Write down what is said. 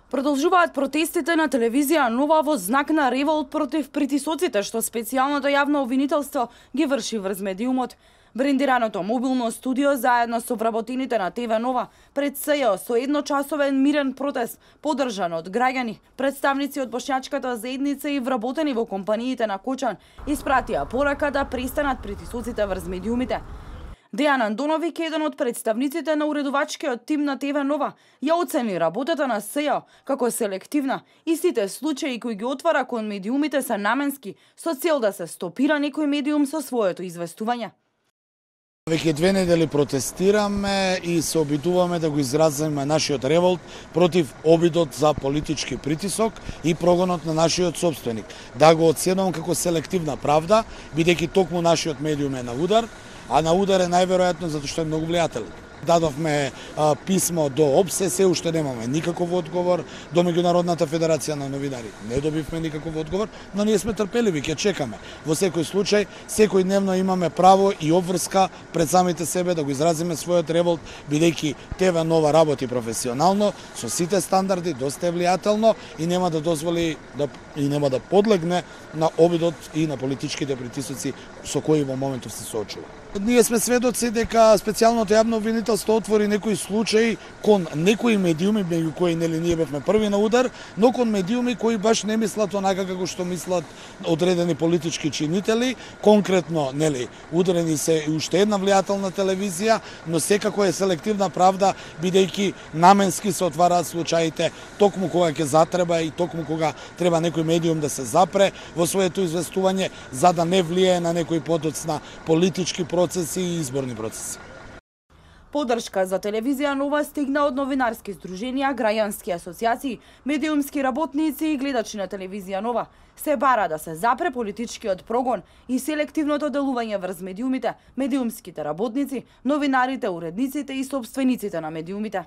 Продолжуваат протестите на телевизија Нова во знак на револт против притисоците што специјалното јавно обвинителство ги врши врз медиумот. Брендираното мобилно студио заедно со вработените на ТВ Нова пред СЈО со едночасовен мирен протест, подржан од граѓани, представници од бошњачката заедница и вработени во компаниите на Кочан, испратија порака да престанат притисоците врз медиумите. Дејан Андоновиќ, еден од представниците на уредувачкиот тим на ТВ Нова, ја оцени работата на СЈО како селективна и сите случаи кои ги отвара кон медиумите се наменски со цел да се стопира некој медиум со своето известување. Веќе 2 недели протестираме и се обидуваме да го изразиме нашиот револт против обидот за политички притисок и прогонот на нашиот собственик. Да го оценувам како селективна правда, бидејќи токму нашиот медиум е на удар, а на удар е најверојатно затоа што е многу влијателен. Дадовме писмо до ОБСЕ, се уште немаме никаков одговор, до Меѓународната федерација на новинари не добивме никаков одговор, но ние сме трпеливи, ќе чекаме. Во секој случај, секојдневно имаме право и обврска пред самите себе да го изразиме својот револт, бидејќи ТВ Нова работи професионално, со сите стандарди, доста е влијателно и нема да дозволи и нема да подлегне на обидот и на политичките притисоци со кои во моментов се соочува. Ние сме сведоци дека специјалното јавно обвинителство отвори некои случаи кон некои медиуми, меѓу кои нели ние бевме први на удар, но кон медиуми кои баш не мислат онака како што мислат одредени политички чинители, конкретно нели ударени се и уште една влијателна телевизија, но секако е селективна правда бидејќи наменски се отвараат случаите токму кога ќе затреба и токму кога треба некој медиум да се запре во своето известување за да не влијае на некој потоцна политички процеси и изборни процеси. Подршка за телевизија Нова стигна од новинарски здруженија, граѓански асоциации, медиумски работници и гледачи на телевизија Нова. Се бара да се запре политичкиот прогон и селективното делување врз медиумите, медиумските работници, новинарите, уредниците и собствениците на медиумите.